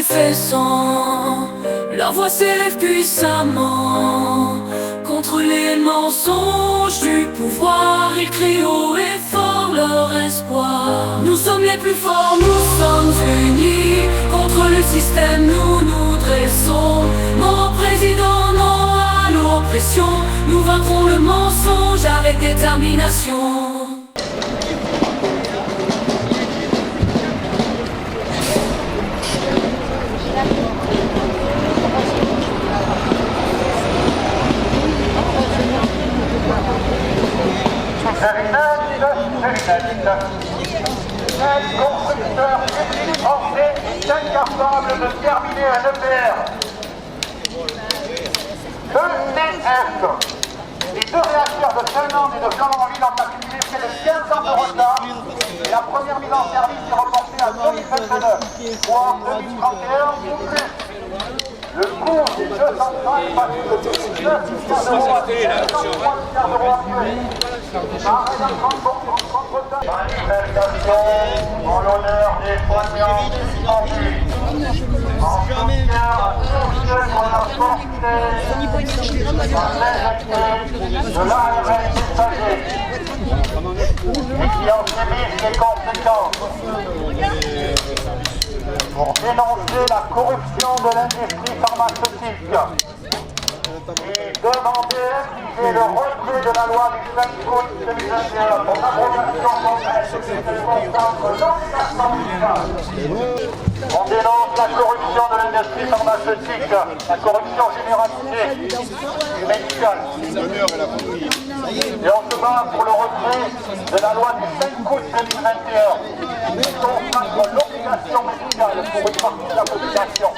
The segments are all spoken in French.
manifestants, leur voix s'élève puissamment contre les mensonges du pouvoir. Ils crient haut et fort leur espoir. Nous sommes les plus forts, nous sommes unis contre le système, nous nous dressons. Non au président, non à l'oppression. Nous vaincrons le mensonge avec détermination. Quel constructeur public français est incapable de terminer un EPR? EDF. Les deux réacteurs de Finlande et de Flamanville ont accumulé près de 15 ans de retard et la première mise en service est reportée à 2029, voire 2031 ou plus. Le coût des deux centrales passe de 9 milliards d'euros à 203 milliards d'euros actuels. Manifestation en l'honneur des soignants suspendus. En soutien à tous ceux qu'on a portés de l'ARN messager et qui en subissent les conséquences. Pour dénoncer la corruption de l'industrie pharmaceutique et demander exiger le retrait de la loi du 5 août 2021 pour l'abrogation complète de l'obligation fiscale. On dénonce la corruption de l'industrie pharmaceutique, la corruption généralisée et médicale. Et on se bat pour le retrait de la loi du 5 août 2021 qui consacre l'obligation médicale pour une partie de la population.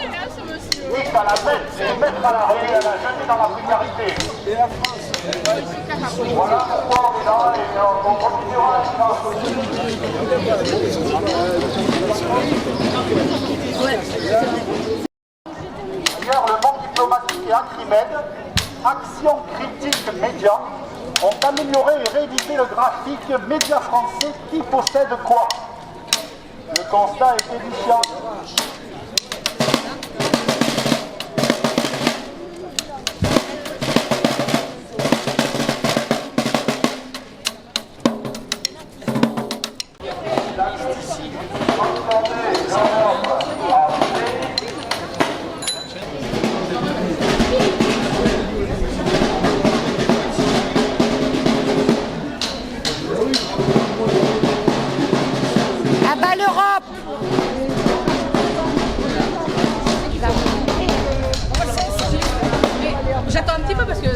Et à la mettre à l'arrêt et à la jeter dans la précarité. Voilà pourquoi on est là et on continuera à Hier, le monde diplomatique et Acrimed, Action Critique Média, ont amélioré et réédité le graphique Média français qui possède quoi. Le constat est édifiant. J'attends un petit peu parce que...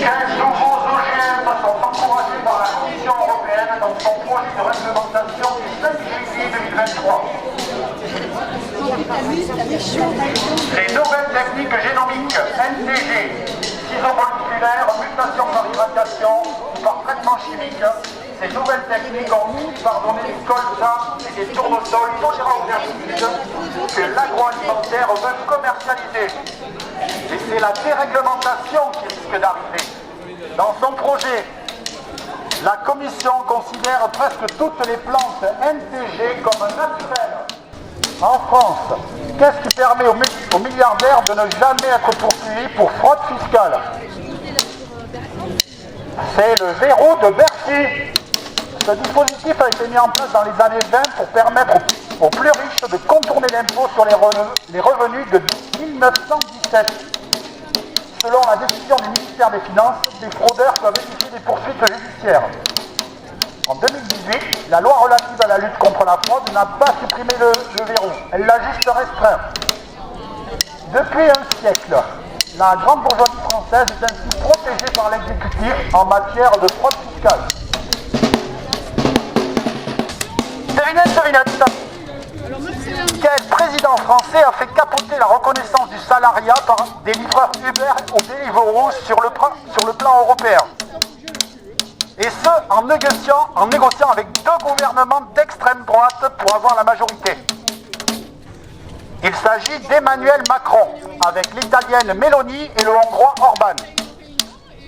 Quels nouveaux OGM sont encouragés par la Commission européenne dans son projet de réglementation du 5 juillet 2023. Les nouvelles techniques génomiques NTG, ciseaux-moléculaires, mutations par irradiation ou par traitement chimique, ces nouvelles techniques ont fini par donner des colzas et des tournesols tolérants aux herbicides que l'agroalimentaire veut commercialiser. Et c'est la déréglementation qui risque d'arriver. Dans son projet, la Commission considère presque toutes les plantes NTG comme naturelles. En France, qu'est-ce qui permet aux milliardaires de ne jamais être poursuivis pour fraude fiscale? C'est le verrou de Bercy. Ce dispositif a été mis en place dans les années 20 pour permettre aux plus riches de contourner l'impôt sur les revenus de 1917. Selon la décision du ministère des Finances, les fraudeurs peuvent éviter des poursuites judiciaires. En 2018, la loi relative à la lutte contre la fraude n'a pas supprimé le verrou, elle l'a juste restreint. Depuis un siècle, la grande bourgeoisie française est ainsi protégée par l'exécutif en matière de fraude fiscale. Devinette. Quel président français a fait capoter la reconnaissance du salariat par des livreurs Uber ou Deliveroo sur le plan européen? Et ce, en négociant avec deux gouvernements d'extrême droite pour avoir la majorité. Il s'agit d'Emmanuel Macron, avec l'italienne Meloni et le hongrois Orban.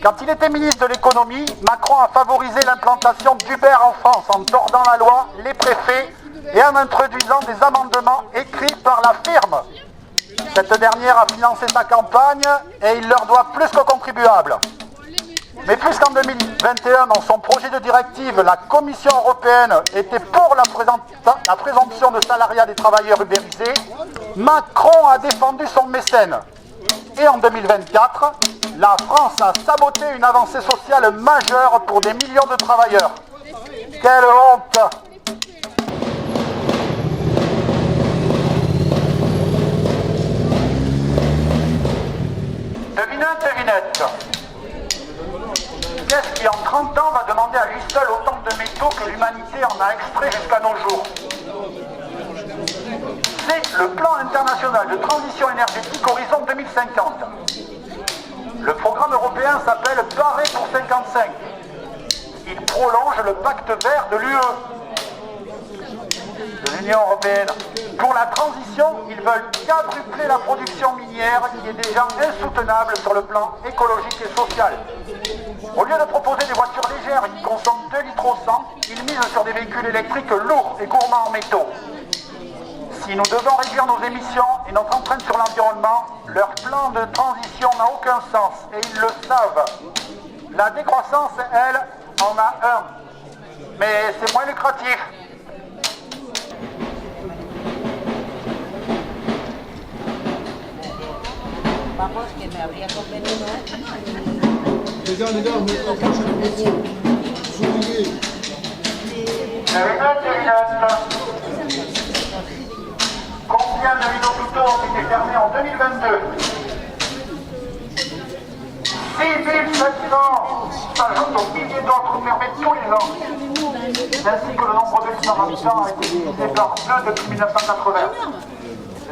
Quand il était ministre de l'économie, Macron a favorisé l'implantation d'Uber en France en tordant la loi, les préfets et en introduisant des amendements écrits par la firme. Cette dernière a financé sa campagne et il leur doit plus qu'aux contribuables. Mais puisqu'en 2021, dans son projet de directive, la Commission européenne était pour la présomption de salariat des travailleurs ubérisés, Macron a défendu son mécène. Et en 2024, la France a saboté une avancée sociale majeure pour des millions de travailleurs. Quelle honte! Devinette. Qu'est-ce qui en 30 ans va demander à lui seul autant de métaux que l'humanité en a extrait jusqu'à nos jours? C'est le plan international de transition énergétique Horizon 2050. Le programme européen s'appelle Paris pour 55. Il prolonge le pacte vert de l'UE, de l'Union européenne. Pour la transition, ils veulent quadrupler la production minière qui est déjà insoutenable sur le plan écologique et social. Au lieu de proposer des voitures légères qui consomment 2 litres au 100, ils misent sur des véhicules électriques lourds et gourmands en métaux. Si nous devons réduire nos émissions et notre empreinte sur l'environnement, leur plan de transition n'a aucun sens et ils le savent. La décroissance, elle, en a un, mais c'est moins lucratif. Vamos, que me habría convenido. Les gars, on est en prochaine émission. Soulignez. Combien de lits d'hôpitaux ont été fermés en 2022? 6700 s'ajoutent aux milliers d'autres fermés tous les ans. Ainsi que le nombre de lits par habitant a été divisé par 2 depuis 1980.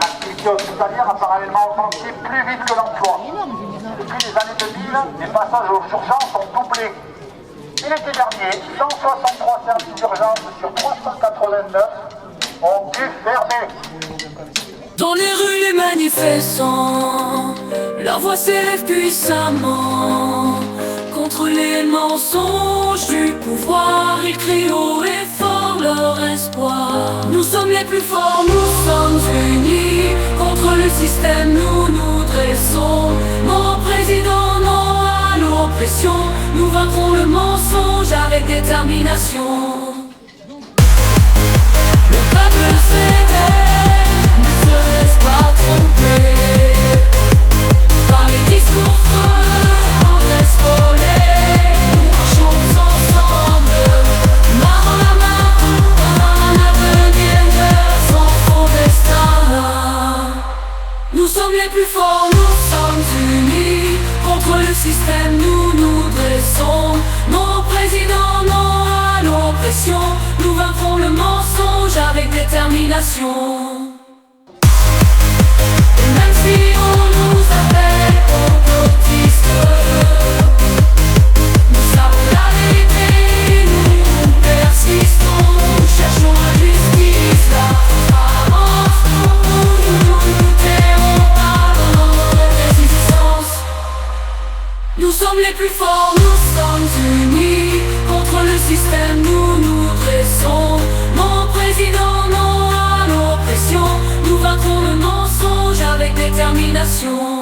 L'activité hospitalière a parallèlement augmenté plus vite que l'emploi. Depuis les années 2000, les passages aux urgences ont doublé. Et l'été dernier, 163 services d'urgence sur 389 ont dû fermer. Dans les rues, les manifestants, leur voix s'élève puissamment. Contre les mensonges du pouvoir, ils crient haut et fort leur espoir. Nous sommes les plus forts, nous sommes unis. Contre le système, nous nous dressons. Non au président, non à l'oppression. Nous vaincrons le mensonge avec détermination. Le peuple s'éveille, ne se laisse pas tromper par les discours creux, en escolés. Nous marchons ensemble, main dans la main, pour un avenir sans faux destin. Nous sommes les plus forts, nous sommes unis. Contre le système, nous nous dressons. Non au président, non à l'oppression. Nous vaincrons le mensonge avec détermination. Et même si on nous appelle complotistes, nous savons la vérité, nous persistons. Nous cherchons la justice, la transparence. Nous ne tairons pas dans notre résistance. Nous sommes les plus forts, nous sommes unis. Contre le système, nous nous dressons. Non au président, non à l'oppression. Nous vaincrons le mensonge avec détermination.